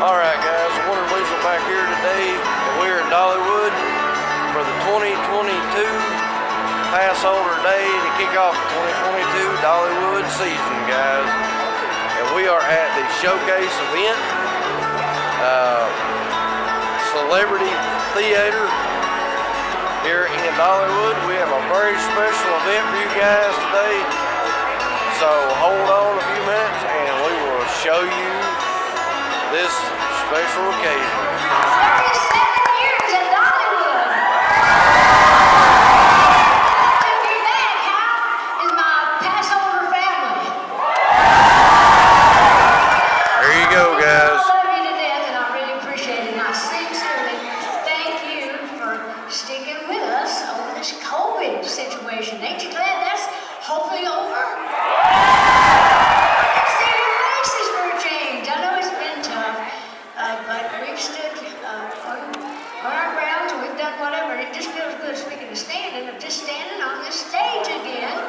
Alright guys, Wonder Weasel back here today, and we're in Dollywood for the 2022 Passholder Day to kick off the 2022 Dollywood season, guys. And we are at the Showcase event, Celebrity Theater here in Dollywood. We have a very special event for you guys today, so hold on a few minutes and we will show you this special occasion. 37 years at Dollywood. To be back, how is my Passholder family? There you go, guys. I love you to death, and I really appreciate it. And I sincerely thank you for sticking with us over this COVID situation. Ain't you glad that's hopefully over? Speaking of standing, of just standing on this stage again. It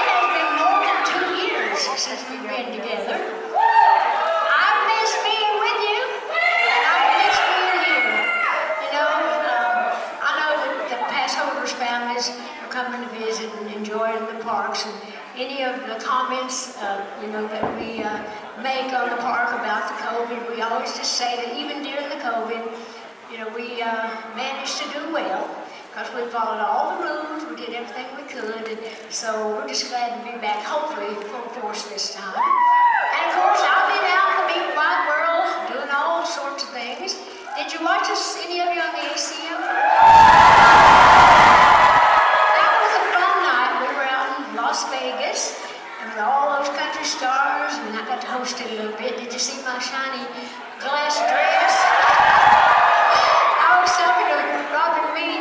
has been more than 2 years since we've been together. I miss being with you, and I miss being here. You know, I know that the Passholders families are coming to visit and enjoying the parks, and any of the comments, that we make on the park about the COVID, we always just say that even during the COVID, we managed to do well because we followed all the rules, we did everything we could, and so we're just glad to be back, hopefully full force this time. And of course, I've been out in the big wide world doing all sorts of things. Did you watch us, any of you on the ACM? That was a fun night. We were out in Las Vegas, and with all those country stars, and I got to host it a little bit. Did you see my shiny glass dress?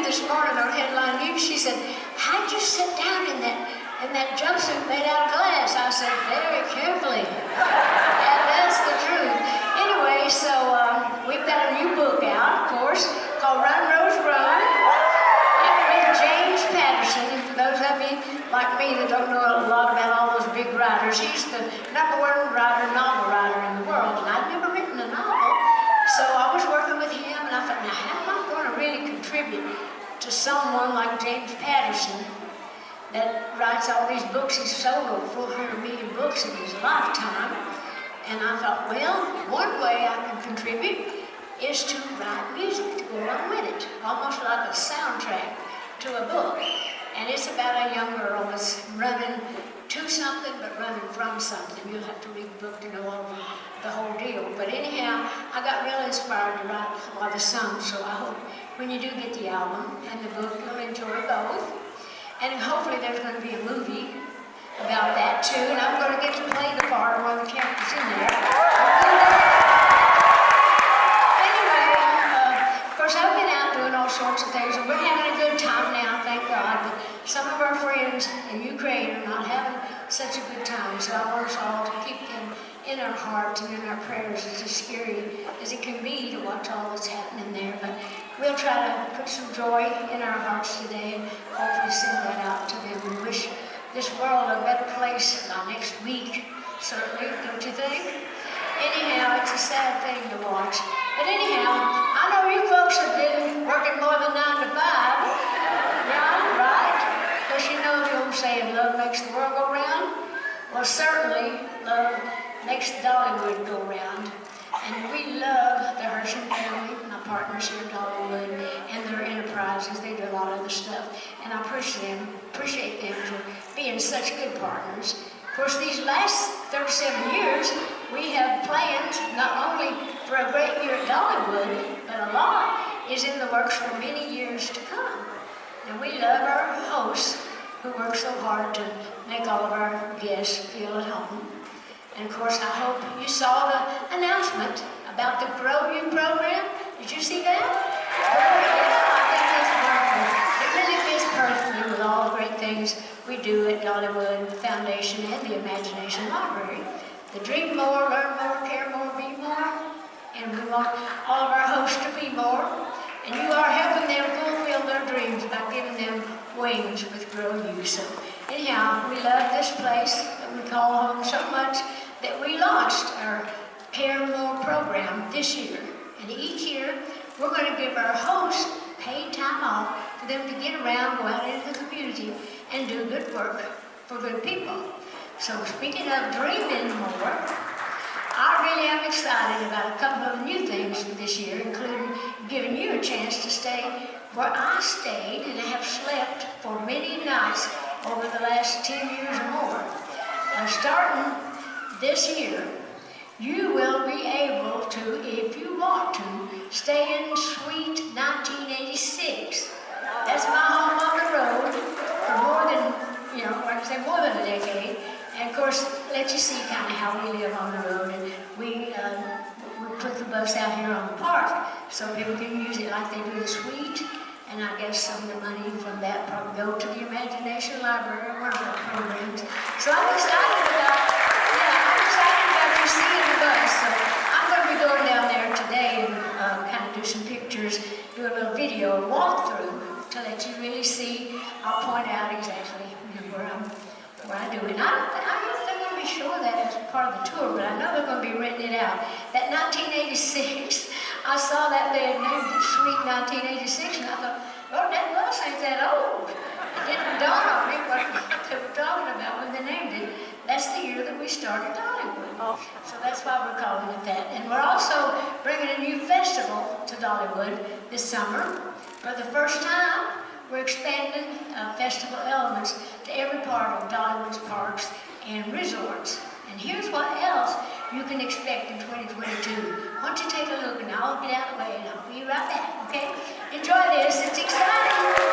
This morning on Headline News, she said, "How'd you sit down in that jumpsuit made out of glass?" I said, "Very carefully." And that's the truth. Anyway, so we've got a new book out, of course, called Run, Rose, Run. With James Patterson. And for those of you like me that don't know a lot about all those big writers, he's the #1 novel writer in the world, and I'd never written a novel. So I was working with him, and I thought, now how am I going to really contribute to someone like James Patterson that writes all these books? He's sold over 400 million books in his lifetime. And I thought, well, one way I can contribute is to write music to go along with it, almost like a soundtrack to a book. And it's about a young girl that's running to something, but running from something. You'll have to read the book to know all the whole deal. But anyhow, I got real inspired to write a lot of songs, so I hope when you do get the album and the book, you'll enjoy both. And hopefully there's going to be a movie about that too, and I'm going to get to play the part of one of the characters in there. Anyway, of course I've been out doing all sorts of things, and we're having a good time now, thank God. But some of our friends in Ukraine are not having such a good time, so I want us all to keep them in our hearts and in our prayers. It's as scary as it can be to watch all that's happening there, but we'll try to put some joy in our hearts today and hopefully send that out to them and wish this world a better place by next week, certainly, don't you think? Anyhow, it's a sad thing to watch. But anyhow, I know you folks have been working more than 9 to 5. Yeah, right? Because you know the old saying, love makes the world go round. Well, certainly, love makes Dollywood go round. And we love the Hersham family, my partners here at Dollywood, and their enterprises. They do a lot of other stuff. And I appreciate them for being such good partners. Of course, these last 37 years, we have planned not only for a great year at Dollywood, but a lot is in the works for many years to come. And we love our hosts who work so hard to make all of our guests feel at home. And of course, I hope you saw the announcement about the Grow You program. Did you see that? I think that's wonderful. It really fits perfectly with all the great things we do at Dollywood Foundation and the Imagination Library. The dream more, learn more, care more, be more. And we want all of our hosts to be more. And you are helping them fulfill their dreams by giving them wings with Grow You. So anyhow, we love this place that we call home so much. that we launched our Care More program this year. And each year, we're going to give our hosts paid time off for them to get around, go out into the community, and do good work for good people. So speaking of dreaming more, I really am excited about a couple of new things this year, including giving you a chance to stay where I stayed and have slept for many nights over the last 10 years or more. Starting this year, you will be able to, if you want to, stay in Suite 1986. That's my home on the road for more than, like I say, more than a decade. And of course, let you see kind of how we live on the road. And we put the bus out here on the park so people can use it like they do the suite. And I guess some of the money from that probably go to the Imagination Library or one of our programs. So I'm excited about you seeing the bus. So I'm going to be going down there today and kind of do some pictures, do a little video, a walkthrough to let you really see. I'll point out exactly where I do it. And I don't think I'm going to be sure that as part of the tour, but I know they're going to be renting it out. That 1986, I saw that they had named it Suite 1986, and I thought, oh, that bus ain't that old. It didn't dawn on me what they were talking about when they named it. That's the year that we started Dollywood. Oh. So that's why we're calling it that. And we're also bringing a new festival to Dollywood this summer. For the first time, we're expanding festival elements to every part of Dollywood's parks and resorts. And here's what else you can expect in 2022. Why don't you take a look and I'll get out of the way and I'll be right back, okay? Enjoy this, it's exciting.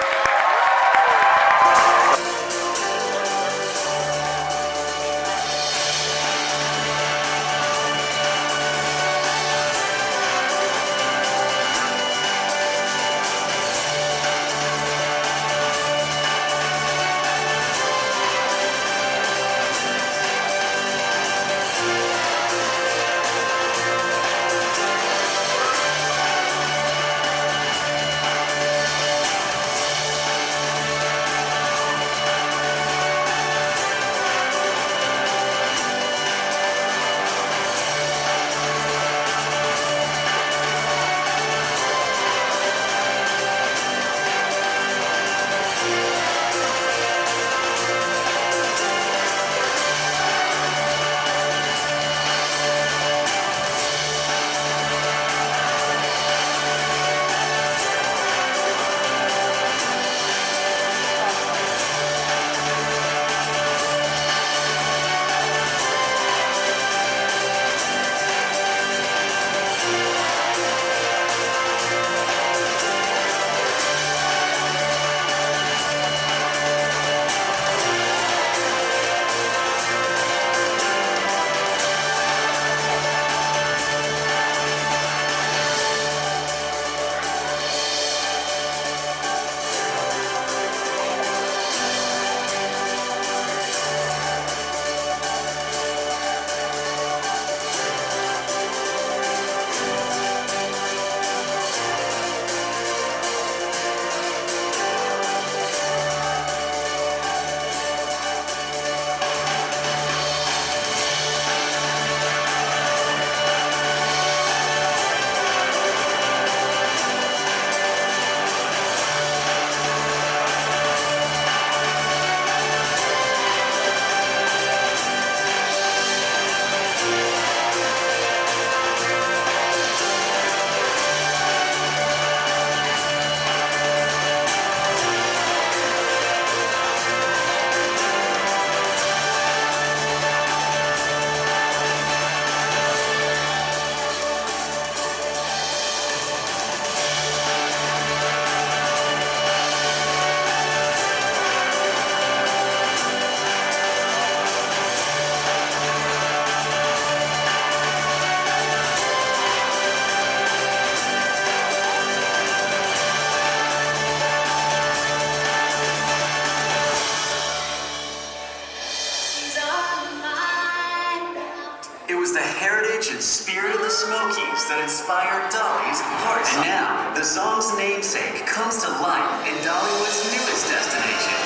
And spirit of the Smokies that inspired Dolly's HeartSong. And now, the song's namesake comes to life in Dollywood's newest destination,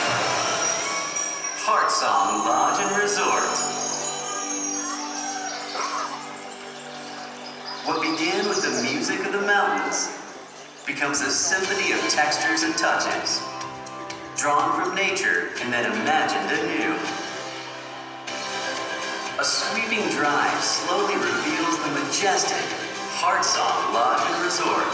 HeartSong Lodge and Resort. What began with the music of the mountains becomes a symphony of textures and touches, drawn from nature and then imagined anew. A sweeping drive slowly reveals the majestic HeartSong Lodge and Resort.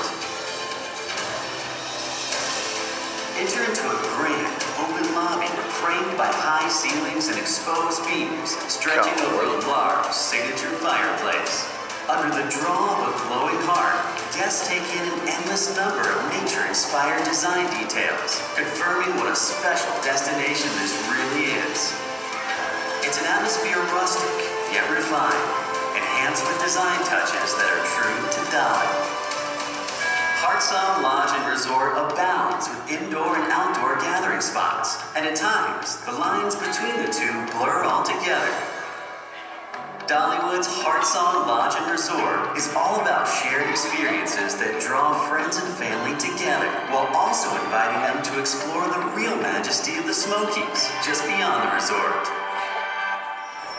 Enter into a grand, open lobby framed by high ceilings and exposed beams stretching over a large signature fireplace. Under the draw of a glowing heart, guests take in an endless number of nature-inspired design details, confirming what a special destination this really is. It's an atmosphere rustic, yet refined, enhanced with design touches that are true to Dolly. HeartSong Lodge and Resort abounds with indoor and outdoor gathering spots, and at times, the lines between the two blur altogether. Dollywood's HeartSong Lodge and Resort is all about shared experiences that draw friends and family together, while also inviting them to explore the real majesty of the Smokies, just beyond the resort.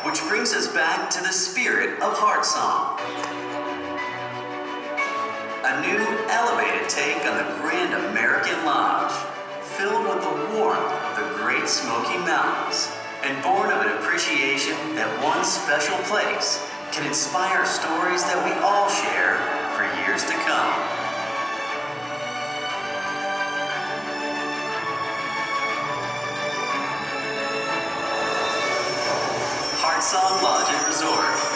Which brings us back to the spirit of HeartSong. A new, elevated take on the Grand American Lodge, filled with the warmth of the Great Smoky Mountains, and born of an appreciation that one special place can inspire stories that we all share for years to come. HeartSong Lodge and Resort.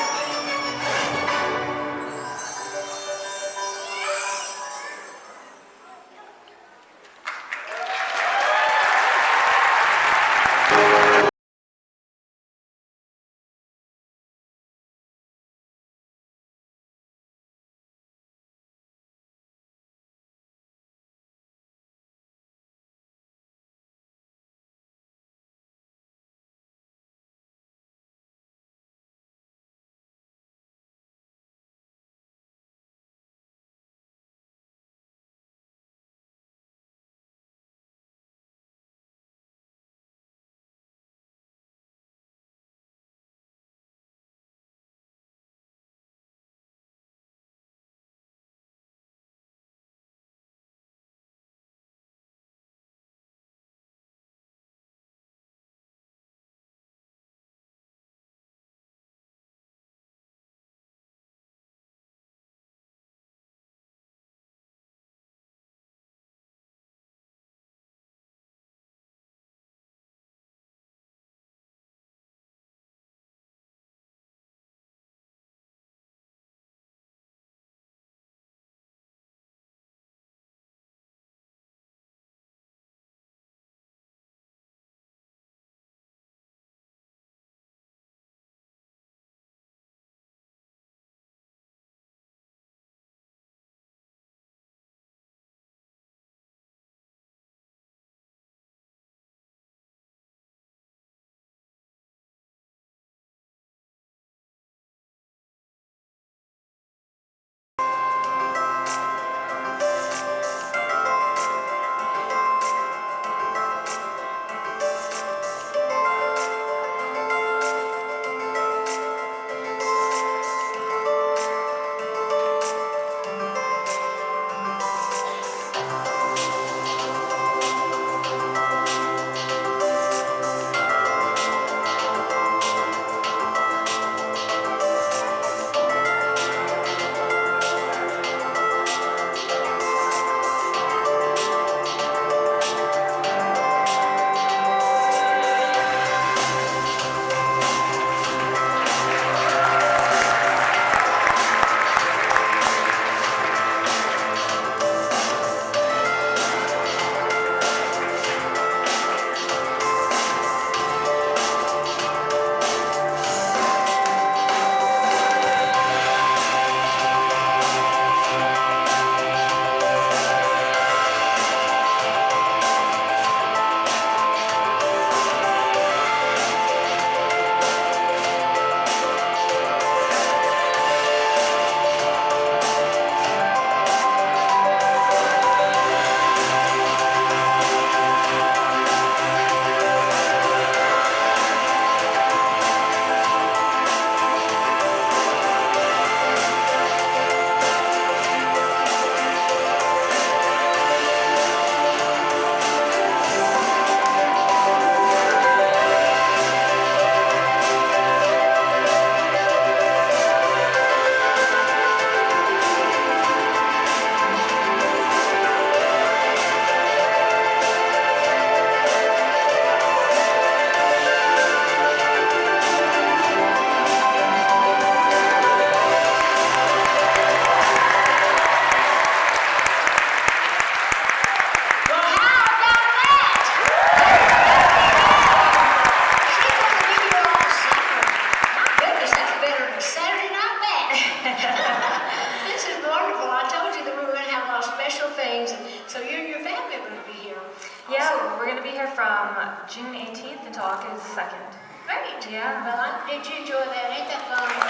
This is wonderful. I told you that we were going to have a lot of special things, and so you and your family are going to be here. Yeah, we're going to be here from June 18th until August 2nd. Great. Yeah. Well, did you enjoy that? Ain't that fun? Wouldn't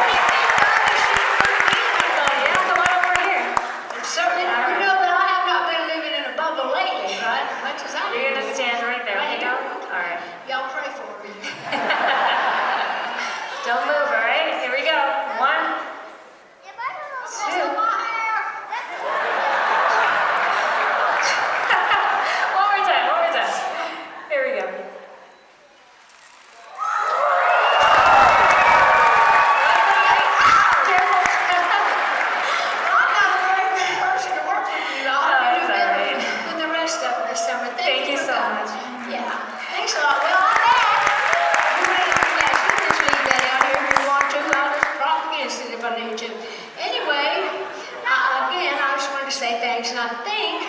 it be fun if she could be everybody? Yeah, come on over here. Certainly. You know that I have not been living in a bubble lately, right? As much as I do. You're going to stand right there. Right Okay, here. All right. Y'all pray for me. Don't move, all right? Here we go. 1, 2. One more time. Here we go. Careful. I'm not a very good person to work with you. I'll Oh, do it's all better right. with the rest of it this summer. Thank you for so coming. much. Yeah. Thanks a lot. Well, I'm back. You ready for that? You can just leave that out here if you want to. I'll just prop against it if I need to. Anyway, again, I just wanted to say thanks, and I think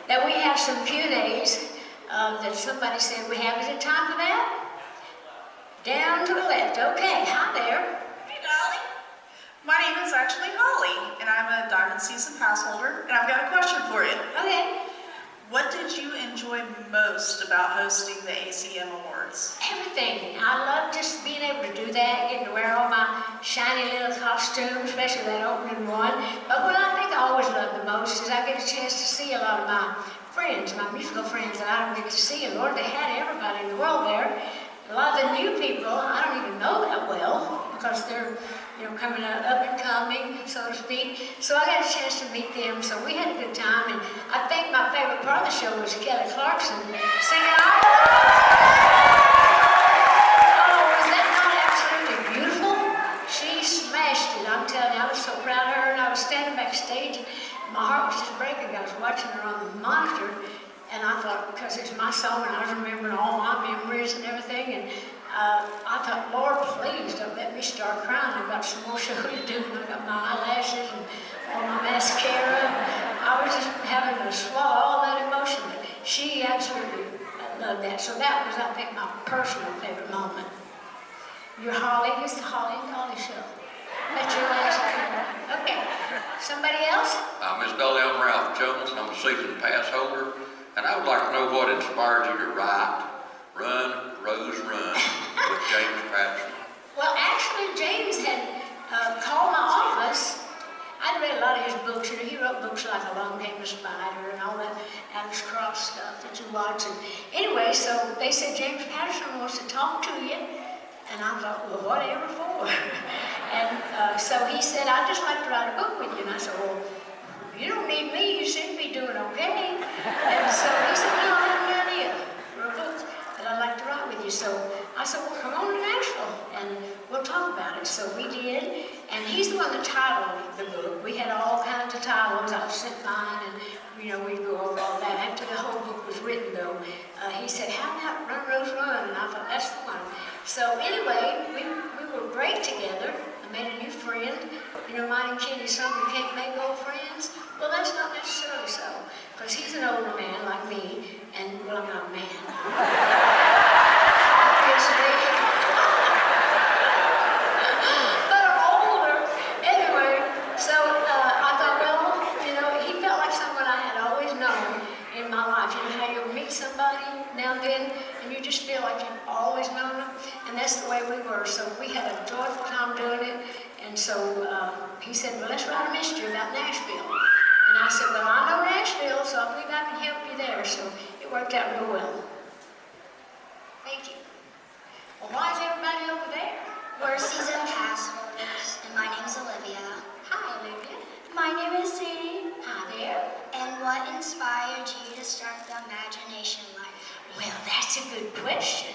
that we have some Q&As that somebody said we have. Is it time for that? Down to the left. Okay. Hi there. Hey, Dolly. My name is actually Holly, and I'm a Diamond Season Passholder, and I've got a question for you. Okay. What did you enjoy most about hosting the ACM Awards? Everything. I love just being able to do that, getting to wear all my shiny little costumes, especially that opening one. But what I think I always love the most is I get a chance to see a lot of my friends, my musical friends that I don't get to see. And Lord, they had everybody in the world there. A lot of the new people I don't even know that well because they're, coming up and coming, so to speak. So I got a chance to meet them. So we had a good time. And I think my favorite part of the show was Kelly Clarkson singing all. Oh, was that not absolutely beautiful? She smashed it. I'm telling you, I was so proud of her. And I was standing backstage. My heart was just breaking. I was watching her on the monitor. And I thought, because it's my song, and I was remembering all my memories and everything, and I thought, Lord, please don't let me start crying. I've got some more show to do, and I've got my eyelashes and all my mascara. I was just having to swallow all that emotion. But she absolutely loved that. So that was, I think, my personal favorite moment. You're Holly. It's the Holly and Dolly show. That's your last name. Okay. Somebody else? Miss Dolly, I'm Ralph Jones. I'm a seasoned Passholder, and I would like to know what inspired you to write Run, Rose, Run with James Patterson. Well, actually, James had called my office. I'd read a lot of his books. He wrote books like Along Came the Spider and all that Alex Cross stuff that you watch. And anyway, so they said, James Patterson wants to talk to you. And I thought, well, whatever for? And so he said, I'd just like to write a book with you. And I said, well, you don't need me. You seem to be doing okay. And so he said, no, I have an idea for a book that I'd like to write with you. So I said, well, come on to Nashville and we'll talk about it. So we did. And he's the one that titled the book. We had all kinds of titles. I sent mine and, we'd go over all that. After the whole book was written, though, he said, how about Run, Rose, Run? And I thought, that's the one. So anyway, we were great together. I made a new friend. Mine and Kenny's song, you can't make old friends. Well, that's not necessarily so, because he's an older man like me, and, well, I'm not a man. Obviously. But I'm older. Anyway, so I thought, well, he felt like someone I had always known in my life. You know how you meet somebody now and then, and you just feel like you've always known them, and that's the way we were. So we had a joyful time doing it, and so he said, well, let's write a mystery about Nashville. And I said, well, I know Nashville, so I believe I can help you there. So it worked out real well. Thank you. Well, why is everybody over there? We're season pass holders, and my name's Olivia. Hi, Olivia. My name is Sadie. Hi there. And what inspired you to start the Imagination Library? Well, that's a good question.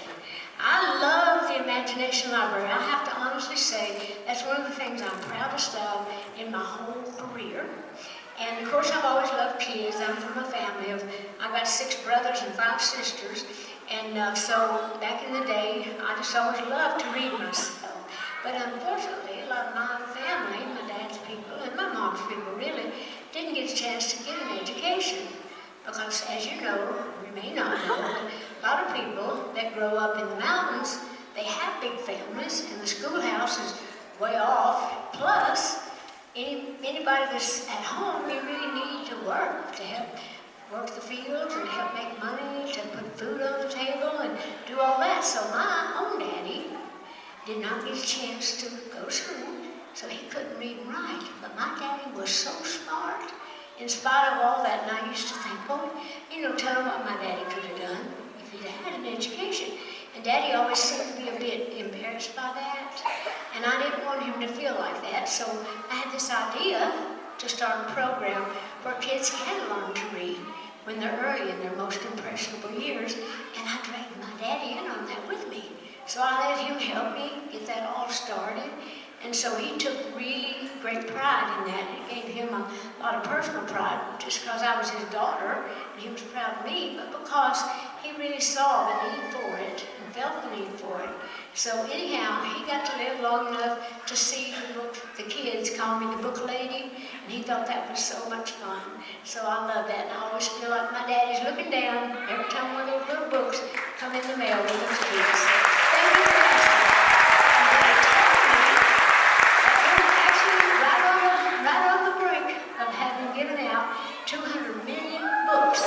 I love the Imagination Library. I have to honestly say that's one of the things I'm proudest of in my whole career. And of course, I've always loved kids. I'm from a family of, I've got 6 brothers and 5 sisters. And so back in the day, I just always loved to read myself. But unfortunately, a lot of my family, my dad's people and my mom's people really, didn't get a chance to get an education. Because as you know, you may not know, but a lot of people that grow up in the mountains, they have big families and the schoolhouse is way off Plus, anybody that's at home, you really need to work to help work the fields and help make money, to put food on the table and do all that. So my own daddy did not get a chance to go to school, so he couldn't read and write. But my daddy was so smart in spite of all that, and I used to think, boy, tell him what my daddy could have done if he'd had an education. And Daddy always seemed to be a bit embarrassed by that, and I didn't want him to feel like that, so I had this idea to start a program where kids can learn to read when they're early in their most impressionable years, and I dragged my daddy in on that with me. So I let him help me get that all started, and so he took really great pride in that. It gave him a lot of personal pride, just because I was his daughter, and he was proud of me, but because he really saw the need for it and felt the need for it. So anyhow, he got to live long enough to see the kids call me the book lady, and he thought that was so much fun. So I love that, and I always feel like my daddy's looking down every time one of those little books come in the mail with those kids. Thank you for asking. Right on the brink of having given out 200 million books.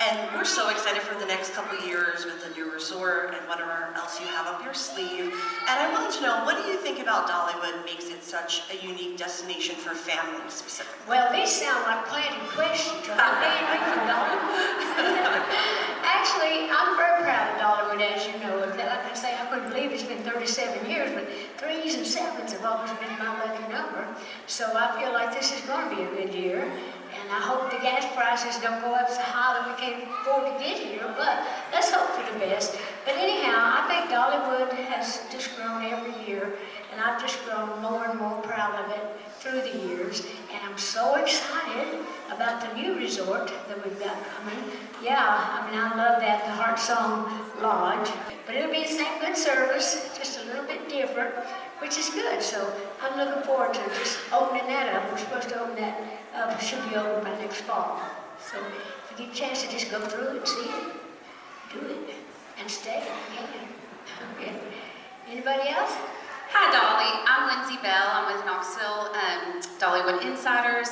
And we're so excited for the next couple years with the new resort and whatever else you have up your sleeve. And I wanted to know, what do you think about Dollywood makes it such a unique destination for families specifically? Well, these sound like planted questions. Are they paying me for Dollywood? Actually, I'm very proud of Dollywood, as you know. Like I say, I couldn't believe it's been 37 years, but 3s and 7s have always been my lucky number. So I feel like this is going to be a good year. And I hope the gas prices don't go up so high that we can't afford to get here, but let's hope for the best. But anyhow, I think Dollywood has just grown every year, and I've just grown more and more proud of it through the years. And I'm so excited about the new resort that we've got coming. Yeah, I mean, I love that, the HeartSong Lodge. But it'll be the same good service, just a little bit different, which is good. So I'm looking forward to just opening that up. We're supposed to open that up, should be open by next fall. So if you get a chance to just go through it, see it, do it, and stay. Yeah. Okay. Anybody else? Hi Dolly, I'm Lindsay Bell. I'm with Knoxville Dollywood Insiders.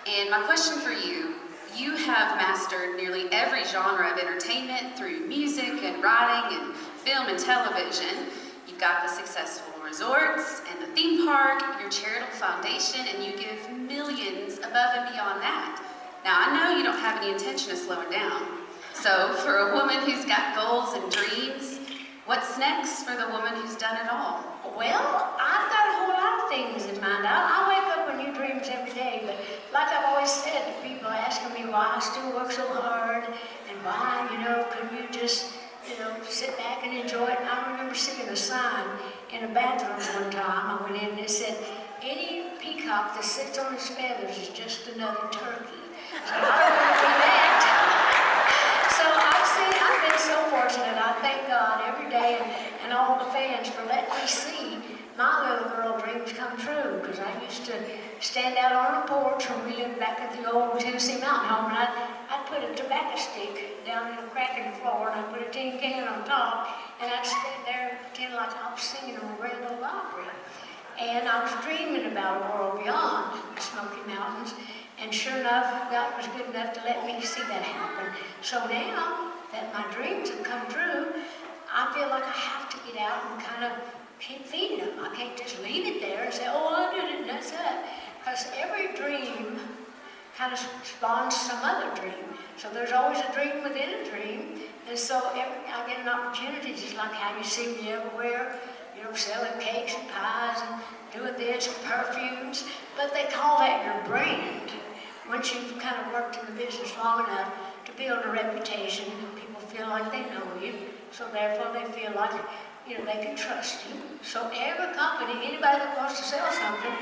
And my question for you, you have mastered nearly every genre of entertainment through music and writing and film and television. You've got the successful resorts and the theme park, your charitable foundation, and you give millions above and beyond that. Now, I know you don't have any intention of slowing down. So for a woman who's got goals and dreams, what's next for the woman who's done it all? Well, I've got a whole lot of things in mind. I wake up with new dreams every day, but like I've always said to people asking me why I still work so hard and why, couldn't you just, sit back and enjoy it. I remember seeing a sign in a bathroom one time. I went in and it said, any peacock that sits on his feathers is just another turkey. So I remember that. So I've been so fortunate. I thank God every day and all the fans for letting me see my little girl dreams come true. Because I used to stand out on the porch when we lived back at the old Tennessee Mountain Home, and I'd put a tobacco stick down in a crack in the floor, and I'd put a tin can on top, and I'd stand there and pretend like I was singing on the Grand Ole Opry. And I was dreaming about a world beyond the Smoky Mountains. And sure enough, God was good enough to let me see that happen. So now that my dreams have come true, I feel like I have to get out and kind of keep feeding them. I can't just leave it there and say, oh, I did it, and that's it. Because every dream kind of spawns some other dream. So there's always a dream within a dream. And so I get an opportunity, just like how you see me everywhere, selling cakes and pies and doing this, perfumes. But they call that your brand. Once you've kind of worked in the business long enough to build a reputation, people feel like they know you. So therefore they feel like, they can trust you. So every company, anybody that wants to sell something,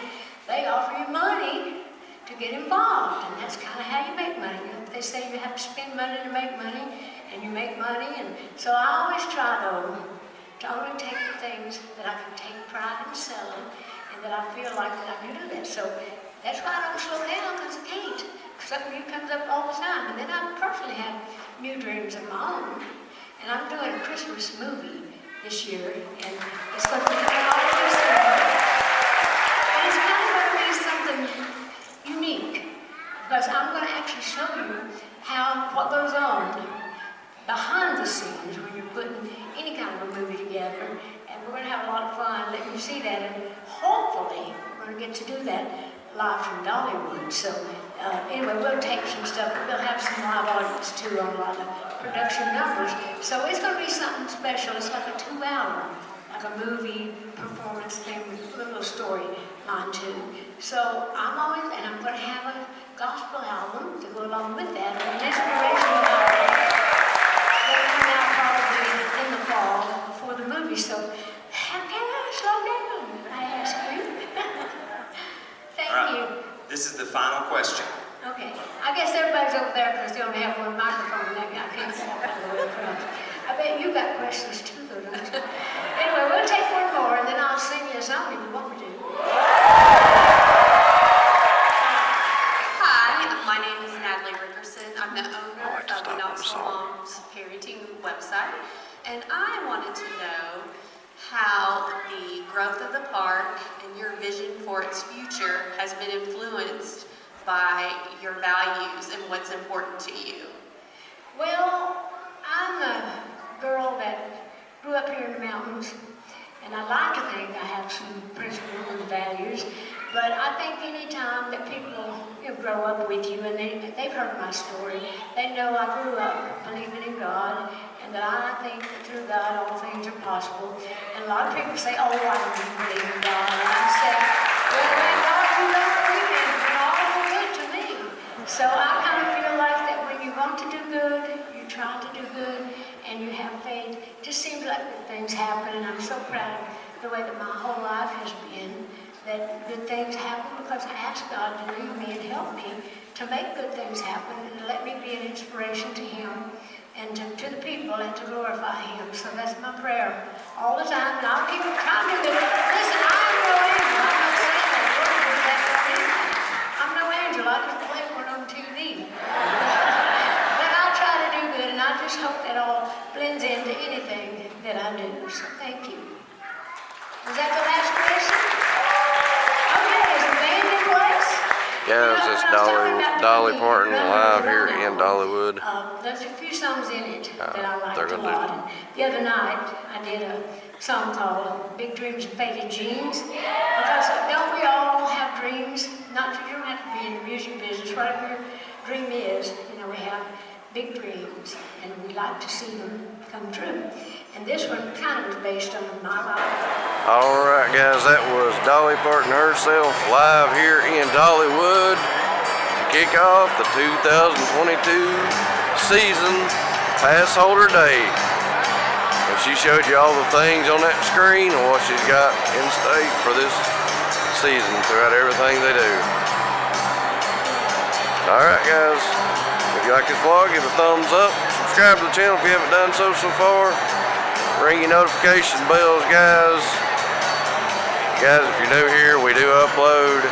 they offer you money to get involved. And that's kind of how you make money. They say you have to spend money to make money, and you make money. And so I always try, though, to only take the things that I can take pride in selling and that I feel like that I can do that. So that's why I don't slow down, because I can't. something new comes up all the time. And then I personally have new dreams of my own. And I'm doing a Christmas movie this year, and it's going to be coming out of December. And it's kind of going to be something unique, because I'm going to actually show you what goes on behind the scenes when you're putting any kind of a movie together. And we're going to have a lot of fun letting you see that, and hopefully we're going to get to do that live from Dollywood. So anyway, we'll take some stuff, but we'll have some live audience too on a lot of production numbers. So it's going to be something special. It's like a 2-hour, like a movie performance thing with a little story line too. So I'm going to have a gospel album to go along with that, and an inspirational album that will come out probably in the fall before the movie. So can I slow down? I ask you. Thank you. This is the final question. Okay. I guess everybody's over there because they only have one microphone and that guy can't walk all the way across. I bet you got questions too, though, don't you? Anyway, we'll take one more and then I'll sing you a song if you want me to. My name is Natalie Rickerson. I'm the owner of the HeartSong Lodge parenting website, and I wanted to know how the growth of the park and your vision for its future has been influenced by your values and what's important to you. Well, I'm a girl that grew up here in the mountains, and I like to think I have some principles and values, but I think any time that people grow up with you and they've heard my story, they know I grew up believing in God, and that I think that through God all things are possible. And a lot of people say, oh, I don't believe in God. And I say, well, thank God you don't believe in it. It's all good to me. So I kind of feel like that when you want to do good, you try to do good, and you have faith, it just seems like good things happen. And I'm so proud of the way that my whole life has been, that good things happen because I asked God to lead me and help me to make good things happen and let me be an inspiration to Him and to the people and to glorify Him. So that's my prayer all the time, and I'll keep trying to do it. Listen, I'm no angel. I'm not saying that word because that's not anything. I'm no angel. I just play one on TV. But I'll try to do good, and I just hope that all blends into anything that I do. So thank you. Was that the last question? Guys, it's Dolly Parton live here in Dollywood. There's a few songs in it that I liked a lot. And the other night, I did a song called Big Dreams and Faded Jeans. Because don't we all have dreams? You don't have to be in the music business. Whatever your dream is, we have big dreams, and we like to see them come true. And this one kind of was based on my life. All right, guys, that was Dolly Parton herself live here in Dollywood to kick off the 2022 season Passholder Day. And she showed you all the things on that screen and what she's got in state for this season throughout everything they do. All right, guys, if you like this vlog, give a thumbs up. Subscribe to the channel if you haven't done so far. Ring your notification bells, guys. Guys, if you're new here, we do upload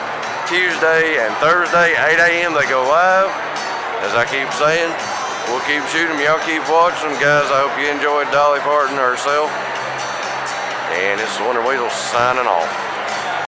Tuesday and Thursday, 8 a.m. They go live. As I keep saying, we'll keep shooting them. Y'all keep watching them. Guys, I hope you enjoyed Dolly Parton herself. And this is Wonder Weasel signing off.